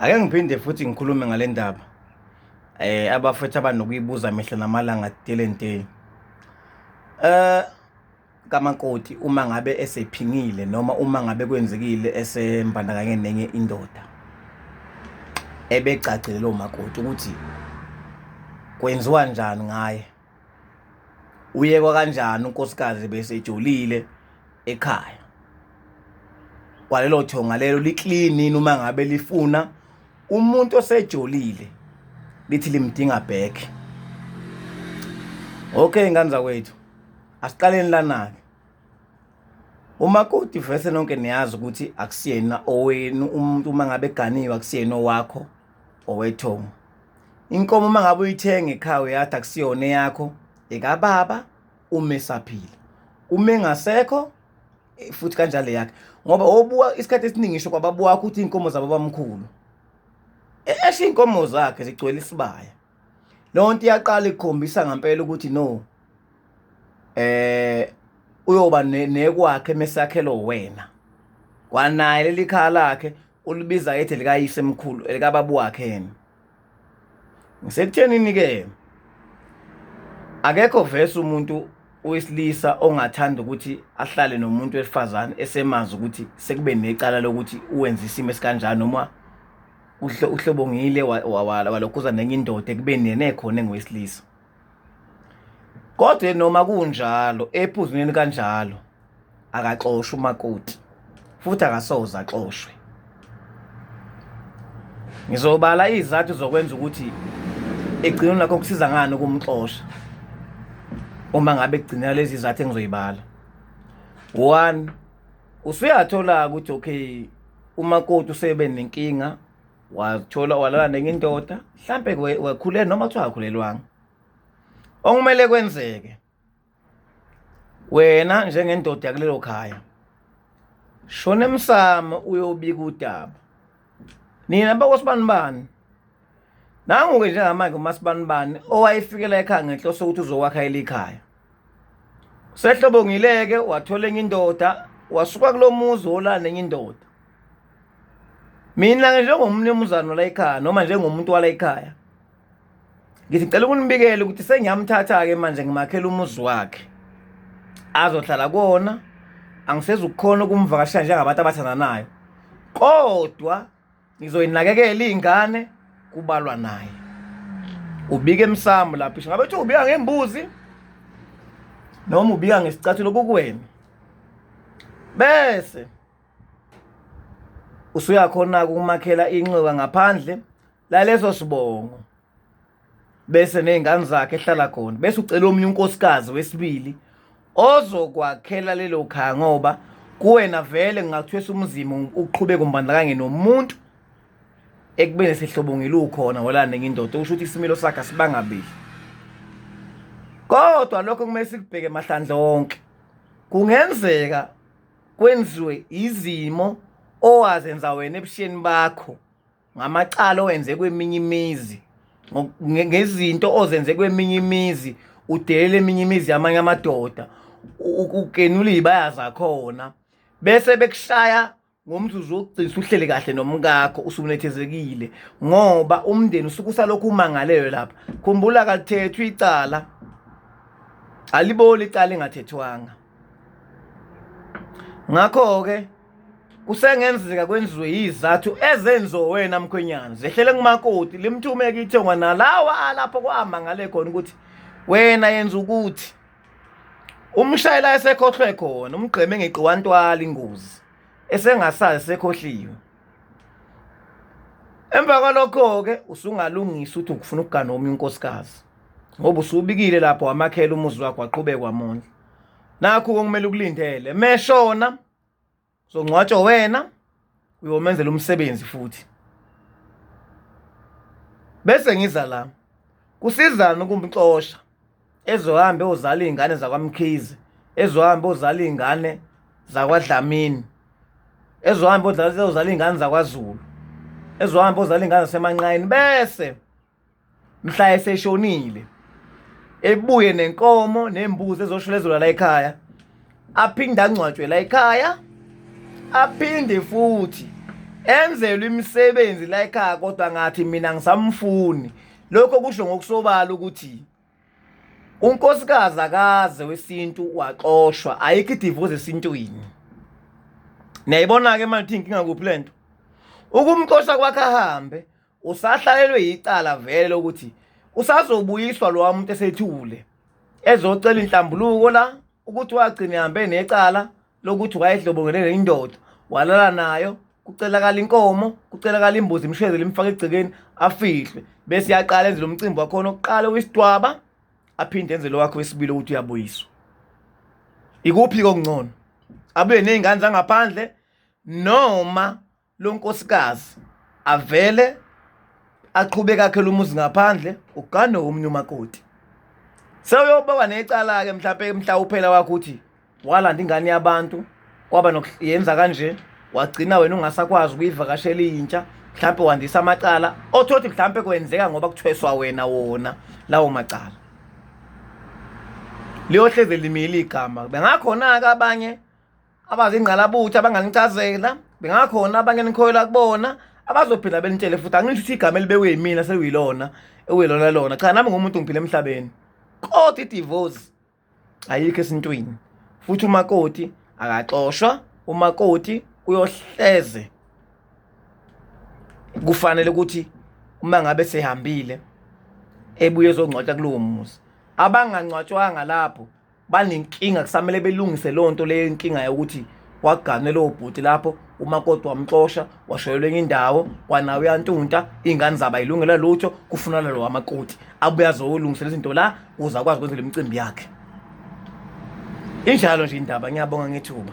Ake ngiphinde futhi ngikhulume ngale ndaba. Abafethu abanokuyibuza mihla namalanga delenteni. Kamakoti uma ngabe esephingile noma uma ngabe kwenzekile esembandakanye nenye indoda. Ebecacile lo makoti ukuthi kwenziwa kanjani ngaye. Uyekwa kanjani unkosikazi bese ejolile ekhaya. Kwalelo thonga lelo liclean uma ngabe lifuna umuntu osejolile lithi limdinga back. Okay ngane zakwethu, asiqaleni lana ke. Umakoti vese nonke niyazi ukuthi akusiyena owenu umuntu uma ngabe eganiwe akusiyena owakho owethonga. Inkomo uma ngabe uyithenga ekhaya uyathi akusiyona yakho ekababa umesaphile. Uma engasekho futhi kanjalo yakhe ngoba obuka isikhathi esiningi ngisho kwababuka ukuthi inkomo zabo bamkhulu esho inkomo zakhe zigcwele isibaya. Lonto iyaqala ikukhombisa ngempela ukuthi no uyoba nekwakhe mesakhelo wena kwanaye leli khaya lakhe ulibiza ethi likayise emkhulu elikababu wakhe yena. Ngisekutheni ke akekho vese umuntu wesilisa ongathanda ukuthi ahlale nomuntu wesifazane esemazi ukuthi sekube necala lokuthi uwenza isimo esikanjani noma uhlobongile walokhuza nenye indoda ekubeni yena ekhona engowesilisa. Kodwa noma kunjalo ephuzweni kanjalo akaxoshwe umakoti futhi akasoza axoshwe. Ngizobala izathu zokwenza ukuthi egcina nakho kusiza ngani ukumxosha. Uma ngabe egcina lezi izathu engizoyibala. 1, usuyathola ukuthi okay umakoti usebe nenkinga wathola walala nenye indoda mhlambe wakhulelwa noma kuthiwa akhulelwanga. Okumele kwenzeke wena njengendoda yakulelo khaya shona emsamo uyobika udaba. Nina bakosibanibani nangu-ke njengamanje uMasibanibani owayefikela ekhaya ngenhloso ukuthi uzokwakha elikhaya. Sehlobongileke wathola enye indoda wasuka kulomuzi olana nenye indoda. Mina njengomnumzane la ekhaya noma njengomuntu wala ekhaya ngithi ngicela ukunibikela ukuthi sengiyamthatha ke manje ngimakhela umuzi wakhe azohlala kuona. Angisezukukhona ukumvakashela njengabantu abathandanayo kodwa ngizoyinakekela izingane kubalwa naye. Ubika emsamo lapho ngabe uthi ubika ngembuzi noma ubika ngesicathulo kukwena. Bese usuyakhona ukumakhela inxiwa ngaphandle la leso sibongo. Bese nezingane zakhe ehlala khona. Bese ucela omunye unkosikazi wesibili ozokwakhela lelo khaya ngoba kuwena vele ngingakuthwesa umzimo uqhubeke umbandakanye nomuntu ekubeni sehlobongile ukhona wala nenye indoda usho ukuthi isimilo sakhe asibangabili. Kodwa lokho kumele sikubheke mahlandla onke. Kungenzeka kwenziwe izimo owazenza wena ebusheni bakho ngamacala owenze kweminye imizi ngezinto ozenze kweminye imizi udelela eminye imizi yamanye amadoda ukenula izibaya zakhona bese bekushaya ngomzuzu wokugcina uhlele kahle nomkakho usubunethezekile ngoba umndeni usuke usalokhu umangalelwe lapha. Khumbula kalithethwa icala aliboli icala engathethwanga. Ngakho ke kusengenzeka kwenziwe izathu ezenzo wena mkhwenyana zehlele kumakoti limthumeke ithonga nalawa lapho kwamangale khona ukuthi wena yenza ukuthi umshayela esekhohlwe khona umgqeme ngeqiwantwala ingozi esengasazi sekhohliwe. Emva kwalokho ke usungalungisa ukuthi ukufuna ukugana omunye unkosikazi ngoba usubikile lapho wamakhela umuzi wakho waqhubeka kwamandla. Nakho kumele ukulindele meshona songcwatsho wena uyomenzela umsebenzi futhi. Bese ngiza la kusizana ukumxosha ezohambe ozala izingane zakwaMkhize, ezohambe ozala izingane zakwaDlamini, ezohambe ozala izingane zakwaZulu, ezohambe ozala izingane zasemanqayini. Bese mhla eseshonile ebuye nenkomo nembuzi ezoshulezula la ekhaya aphinda angcwatshwe la ekhaya aphinde futhi enzelwe imisebenzi la ekhaya kodwa ngathi mina ngisamfuni. Lokho kusho ngokusobala ukuthi unkosikazi akaze wesintu waxoshwa, ayikho idivorce esintwini. Niyayibona ke manje inkinga kuphi lento? Ukumxosha kwakhe ahambe usahlalelwe yicala vele lokuthi usazobuyiswa lo muntu esethule ezocela inhlambuluko la ukuthi wagcina ehambe necala lokuthi wayehlobongelene indoda walala nayo, kucelakala inkomo, kucelakala imbuzi imsheze limfaka egcekeni afihlwe bese yaqala enze lo mcimbi wakhona oqala wesidwaba aphinde enze lo wakhe wesibili ukuthi uyabuyiswa. Ikuphi kokungcono? Abuye nezingane zangaphandle noma lo nkosikazi avele aqhubeka akhela umuzi ngaphandle ugane omnye umakoti. Sewuyobekwa necala ke mhla uphela wakho uthi walanda ingane yabantu kwaba nokuyenza kanje wagcina wena ungasakwazi ukuyivakashela intsha, mhlawumbe wandisa amacala othothi mhlawumbe kwenzeka ngoba kuthweswa wena wona lawo macala. Liyohleze limile igama. Bengakhona ke abanye abazingqalabutho abanganichazela, bengakhona abanye nikhoyela kubona abazophinda benitshele futhi angisho ukuthi igama elibekwe yimina sekuyilona ewelona lona. Cha, nami ngumuntu ngiphila emhlabeni. Kodwa idivorce ayikho esintwini. Futhi umakoti akaxoshwa, umakoti uyohleze. Kufanele ukuthi uma ngabe sehambile ebuye ezongcwatshwa kulowo muzi. Abangangcwatshwanga lapho banenkinga, kusamele belungise lonto le inkinga yokuthi wagane lo bhuti lapho umakoti wamxosha washoyelwa enye indawo kwanawo uyantunta ingane zaba ilungela lutho kufunana lo wamakoti abuya azolungisela izinto la uza kwazi ukwenza lemicimbi yakhe. Injalo nje indaba. Ngiyabonga ngethuba.